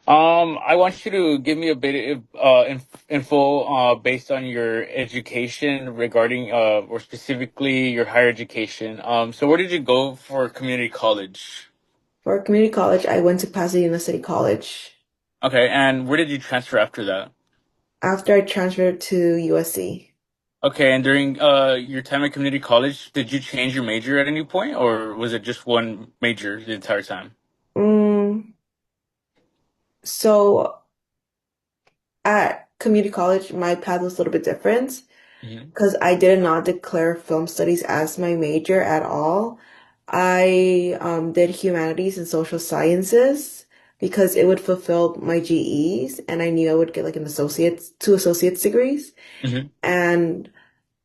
I want you to give me a bit of info based on your education regarding or specifically your higher education. So where did you go for community college? For community college, I went to Pasadena City College. Okay, and where did you transfer after that? After I transferred to USC. Okay, and during your time at community college, did you change your major at any point, or was it just one major the entire time? Mm, so at community college, my path was a little bit different Hmm. because I did not declare film studies as my major at all. I did humanities and social sciences because it would fulfill my GEs, and I knew I would get like an associate's, two associate's degrees. Hmm. And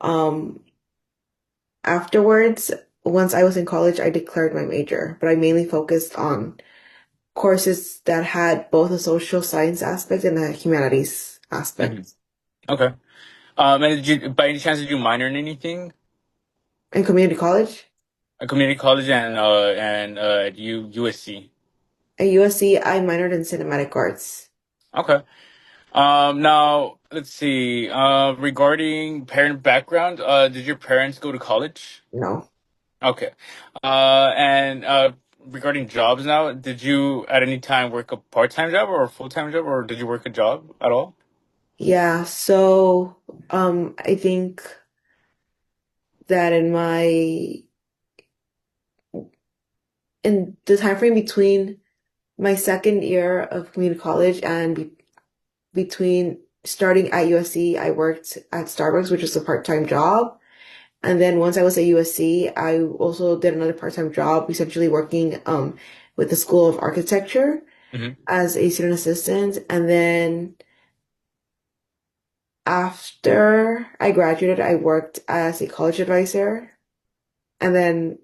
um, afterwards, once I was in college, I declared my major, but I mainly focused on courses that had both a social science aspect and a humanities Hmm. aspect. Okay. And did you, by any chance, did you minor in anything? In community college, A community college and at USC. at USC, I minored in cinematic arts. Okay. Now let's see. Regarding parent background, did your parents go to college? No. Okay. And regarding jobs now, did you at any time work a part-time job or a full-time job, or did you work a job at all? Yeah, so I think that in the time frame between my second year of community college and between starting at USC, I worked at Starbucks, which is a part-time job. And then once I was at USC, I also did another part-time job, essentially working with the School of Architecture Hmm. as a student assistant. And then after I graduated, I worked as a college advisor. And then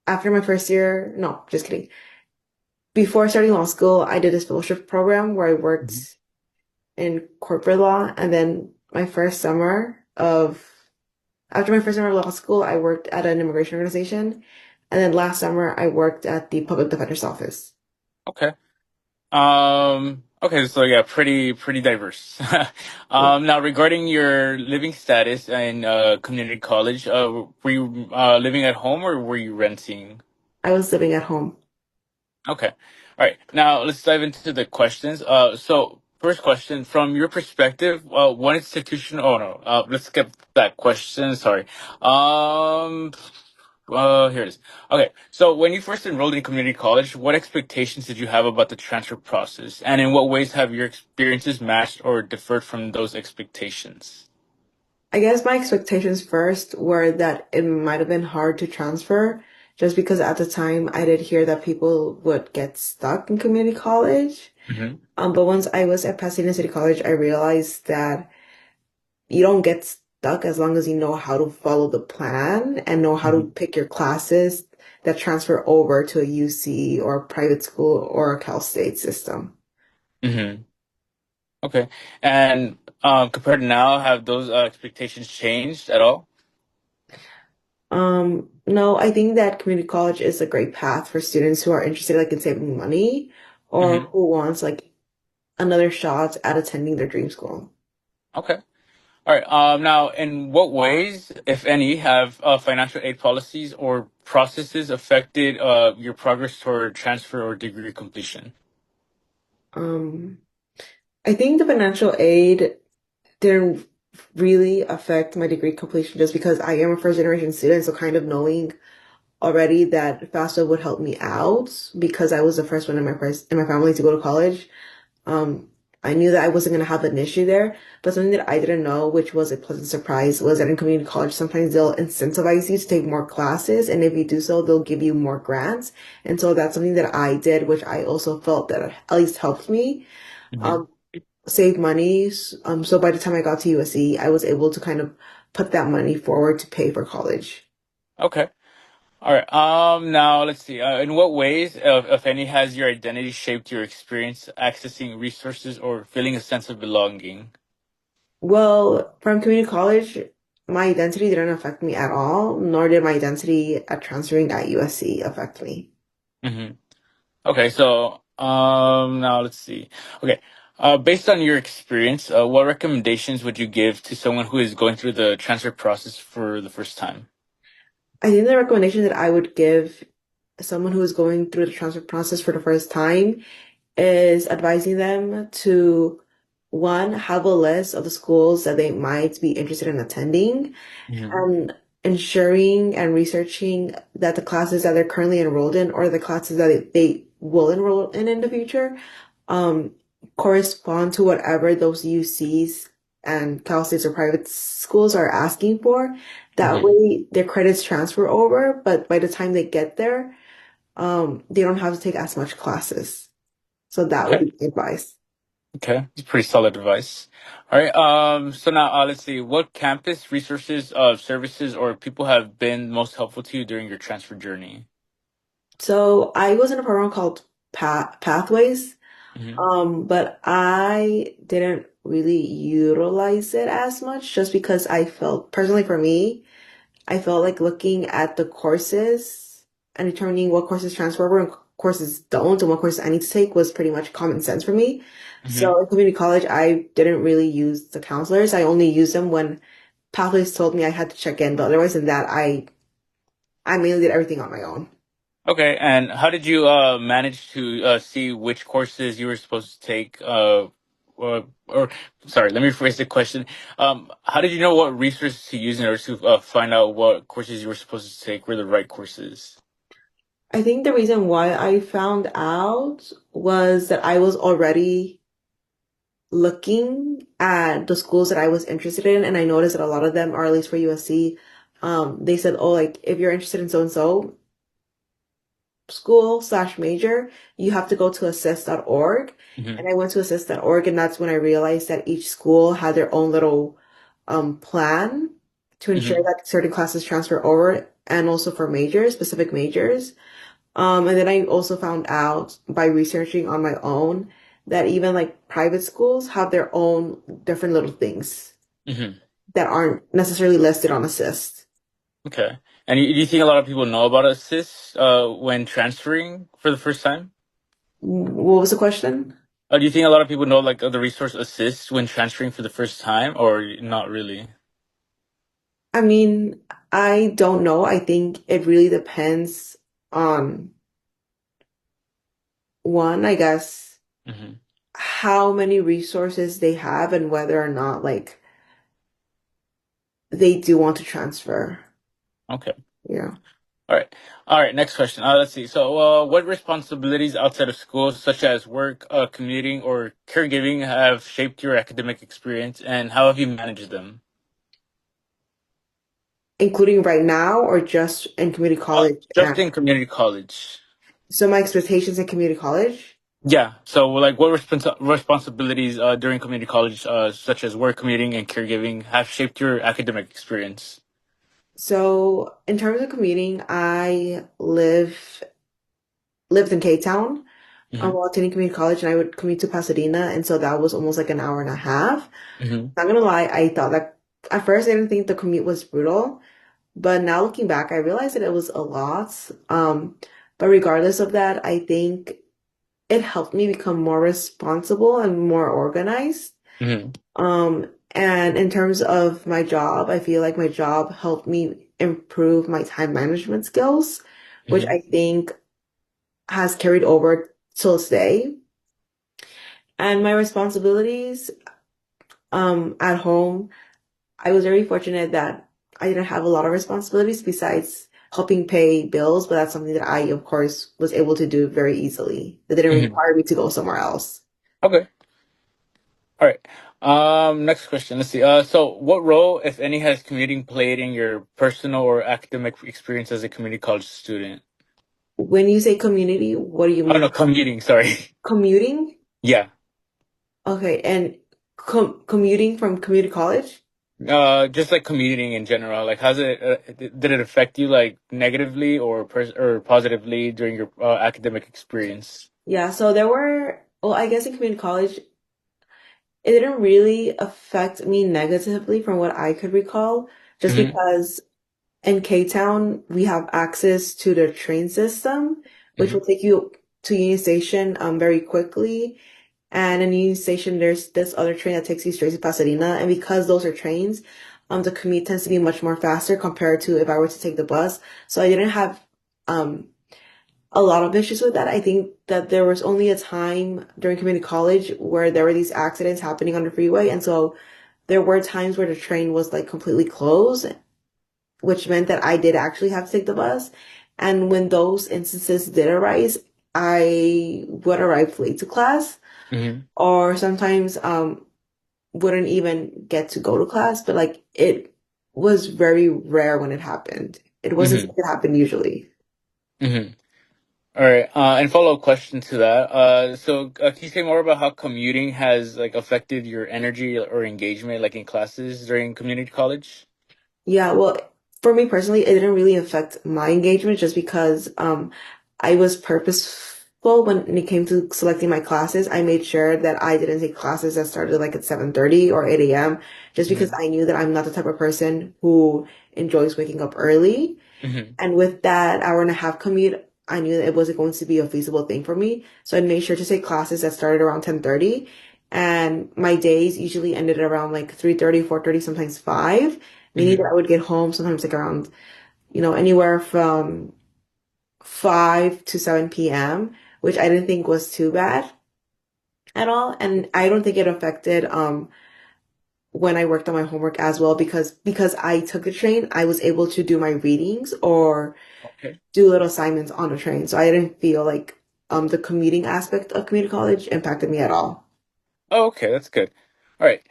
after my first year, no, just kidding. Before starting law school, I did this fellowship program where I Hmm. worked in corporate law. And then after my first summer of law school, I worked at an immigration organization. And then last summer, I worked at the public defender's office. Okay. Okay, so yeah, pretty diverse. Yeah. Now regarding your living status in community college, were you living at home or were you renting? I was living at home. Okay. All right. Now let's dive into the questions. So first question, from your perspective, one institution. Oh no. Let's skip that question. Sorry. Um. Here it is. Okay. So when you first enrolled in community college, what expectations did you have about the transfer process, and in what ways have your experiences matched or differed from those expectations? I guess my expectations first were that it might have been hard to transfer just because at the time I did hear that people would get stuck in community college. Mm-hmm. But once I was at Pasadena City College, I realized that you don't get stuck as long as you know how to follow the plan and know how to Mm-hmm. pick your classes that transfer over to a UC or a private school or a Cal State system. Mm-hmm. Okay. And compared to now, have those expectations changed at all? No, I think that community college is a great path for students who are interested like in saving money or Mm-hmm. who wants like another shot at attending their dream school. Okay. All right. Now, in what ways, if any, have financial aid policies or processes affected your progress toward transfer or degree completion? Um, I think the financial aid didn't really affect my degree completion just because I am a first generation student, so kind of knowing already that FAFSA would help me out because I was the first one in in my family to go to college. Um, I knew that I wasn't going to have an issue there, but something that I didn't know, which was a pleasant surprise, was that in community college, sometimes they'll incentivize you to take more classes, and if you do so, they'll give you more grants. And so that's something that I did, which I also felt that at least helped me Hmm. um, save money. So by the time I got to USC, I was able to kind of put that money forward to pay for college. Okay. All right. Now let's see. In what ways, if any, has your identity shaped your experience accessing resources or feeling a sense of belonging? Well, from community college, my identity didn't affect me at all, nor did my identity at transferring at USC affect me. Hmm. Okay. So. Now let's see. Okay. Based on your experience, what recommendations would you give to someone who is going through the transfer process for the first time? I think the recommendation that I would give someone who is going through the transfer process for the first time is advising them to, one, have a list of the schools that they might be interested in attending, Hmm. and ensuring and researching that the classes that they're currently enrolled in or the classes that they will enroll in the future um, correspond to whatever those UCs and Cal States or private schools are asking for. That Hmm. way their credits transfer over, but by the time they get there, they don't have to take as much classes. So that would Okay. be advice. Okay. It's pretty solid advice. All right. So now, let's see. What campus resources, services, or people have been most helpful to you during your transfer journey? So I was in a program called Pathways, Hmm. but I didn't really utilize it as much just because I felt, personally for me, I felt like looking at the courses and determining what courses transfer over and courses don't and what courses I need to take was pretty much common sense for me. Hmm. So in community college, I didn't really use the counselors. I only used them when Pathways told me I had to check in, but otherwise than that, I mainly did everything on my own. Okay. And how did you manage to see which courses you were supposed to take? Or sorry, let me rephrase the question. How did you know what resources to use in order to find out what courses you were supposed to take were the right courses? I think the reason why I found out was that I was already looking at the schools that I was interested in, and I noticed that a lot of them are, at least for USC, they said, oh, like if you're interested in so and so school slash major, you have to go to assist.org. Hmm. And I went to assist.org, and that's when I realized that each school had their own little plan to ensure Hmm. that certain classes transfer over, and also for majors, specific majors. And then I also found out by researching on my own that even like private schools have their own different little things Hmm. that aren't necessarily listed on Assist. Okay. And do you think a lot of people know about Assist when transferring for the first time? What was the question? Do you think a lot of people know like the resource Assist when transferring for the first time, or not really? I mean, I don't know. I think it really depends on one, I guess, Hmm. how many resources they have and whether or not like they do want to transfer. Okay. Yeah. All right. All right. Next question. Let's see. So, what responsibilities outside of school, such as work, commuting, or caregiving, have shaped your academic experience, and how have you managed them? Including right now or just in community college Just and in community college. so my expectations in community college. Yeah. So, like, what responsibilities during community college, such as work, commuting, and caregiving, have shaped your academic experience? So in terms of commuting, I lived in K-Town Hmm. while attending community college, and I would commute to Pasadena, and so that was almost like an hour and a half. Hmm. Not gonna lie, I thought that at first I didn't think the commute was brutal, but now looking back, I realized that it was a lot. But regardless of that, I think it helped me become more responsible and more organized. Hmm. And in terms of my job, I feel like my job helped me improve my time management skills, which Hmm. I think has carried over till today. And my responsibilities, at home, I was very fortunate that I didn't have a lot of responsibilities besides helping pay bills, but that's something that I, of course, was able to do very easily. That didn't Hmm. require me to go somewhere else. Okay. All right. Next question. Let's see. So what role, if any, has commuting played in your personal or academic experience as a community college student? When you say community, what do you Oh mean? no, commuting. Sorry. Commuting? Yeah. Okay, and commuting from community college? Just like commuting in general. Like, how's it? Did it affect you like negatively or or positively during your academic experience? Yeah, so there were, well, I guess in community college, it didn't really affect me negatively from what I could recall, just Hmm. because in K-Town, we have access to the train system, which Hmm. will take you. to Union Station very quickly. And in Union Station, there's this other train that takes you straight to Pasadena. And because those are trains, the commute tends to be much more faster compared to if I were to take the bus. So I didn't have um a lot of issues with that. I think that there was only a time during community college where there were these accidents happening on the freeway. And so there were times where the train was like completely closed, which meant that I did actually have to take the bus. And when those instances did arise, I would arrive late to class Hmm. or sometimes wouldn't even get to go to class, but like it was very rare when it happened. It wasn't Hmm. something that happened usually. Hmm. All right. And follow-up question to that. Can you say more about how commuting has like affected your energy or engagement, like in classes during community college? Yeah, well, for me personally, it didn't really affect my engagement just because I was purposeful when it came to selecting my classes. I made sure that I didn't take classes that started like at 7:30 or 8 a.m. just because Hmm. I knew that I'm not the type of person who enjoys waking up early. Hmm. And with that hour and a half commute, I knew that it wasn't going to be a feasible thing for me. So I made sure to take classes that started around 10:30. And my days usually ended around like 3:30, 4:30, sometimes 5, meaning that Hmm. I would get home sometimes like around, anywhere from 5 to 7 p.m., which I didn't think was too bad at all. And I don't think it affected when I worked on my homework as well because I took the train, I was able to do my readings or Okay. do little assignments on the train. So I didn't feel like the commuting aspect of community college impacted me at all. Oh, okay, that's good. All right.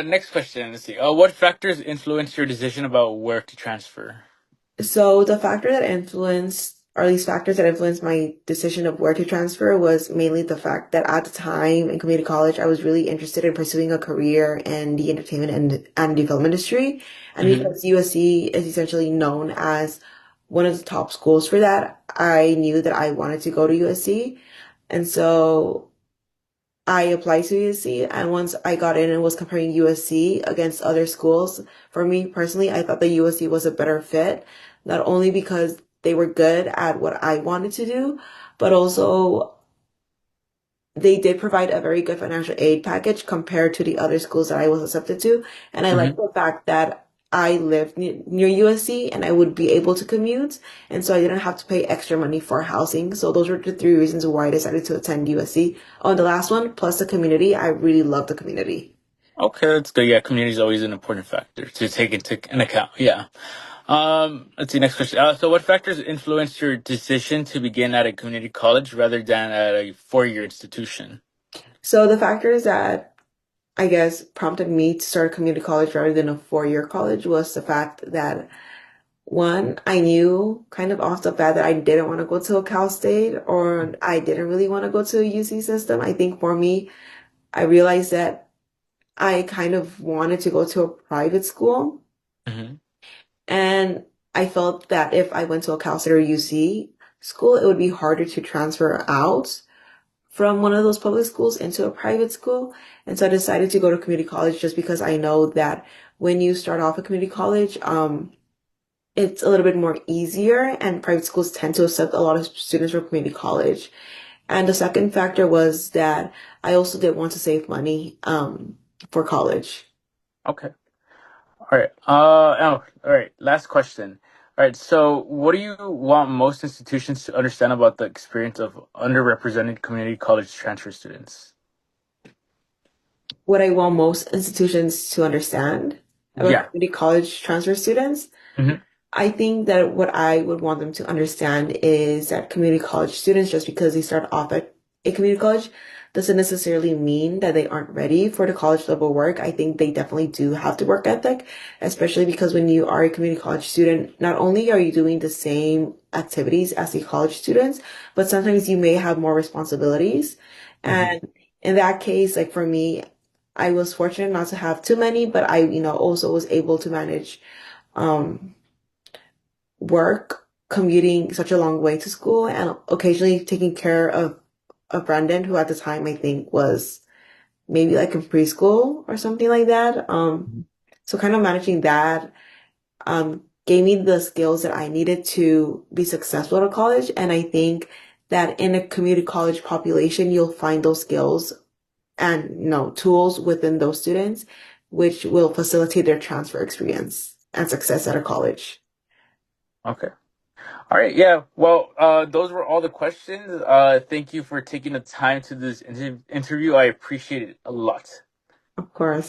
Next question. Let's see. What factors influence your decision about where to transfer? So the factor that influenced, or these factors that influenced my decision of where to transfer was mainly the fact that at the time in community college, I was really interested in pursuing a career in the entertainment and the film industry. And Hmm. because USC is essentially known as one of the top schools for that, I knew that I wanted to go to USC. And so I applied to USC, and once I got in and was comparing USC against other schools, for me personally, I thought that USC was a better fit, not only because they were good at what I wanted to do, but also they did provide a very good financial aid package compared to the other schools that I was accepted to. And I like Hmm. the fact that I lived near USC and I would be able to commute. And so I didn't have to pay extra money for housing. So those were the three reasons why I decided to attend USC. On the last one, plus the community, I really love the community. Okay, that's good. Yeah, community is always an important factor to take into an account. Yeah. Let's see. Next question. So, what factors influenced your decision to begin at a community college rather than at a four-year institution? So the factors that I guess prompted me to start a community college rather than a four-year college was the fact that one, I knew kind of off the bat that I didn't want to go to a Cal State or I didn't really want to go to a UC system. I think for me, I realized that I kind of wanted to go to a private school. Hmm. And I felt that if I went to a Cal State or UC school, it would be harder to transfer out from one of those public schools into a private school. And so I decided to go to community college just because I know that when you start off at community college, it's a little bit more easier and private schools tend to accept a lot of students from community college. And the second factor was that I also did want to save money for college. Okay. All right. All right. Last question. All right. So, what do you want most institutions to understand about the experience of underrepresented community college transfer students? What I want most institutions to understand about Yeah. community college transfer students, Hmm. I think that what I would want them to understand is that community college students, just because they start off at a community college, doesn't necessarily mean that they aren't ready for the college level work. I think they definitely do have the work ethic, especially because when you are a community college student, not only are you doing the same activities as the college students, but sometimes you may have more responsibilities. Hmm. And in that case, like for me, I was fortunate not to have too many, but I, also was able to manage, um, work commuting such a long way to school and occasionally taking care of Brendan, who at the time I think was maybe like in preschool or something like that. So kind of managing that gave me the skills that I needed to be successful at college. And I think that in a community college population, you'll find those skills and tools within those students, which will facilitate their transfer experience and success at a college. Okay. All right. Yeah. Well, those were all the questions. Thank you for taking the time to this interview. I appreciate it a lot. Of course.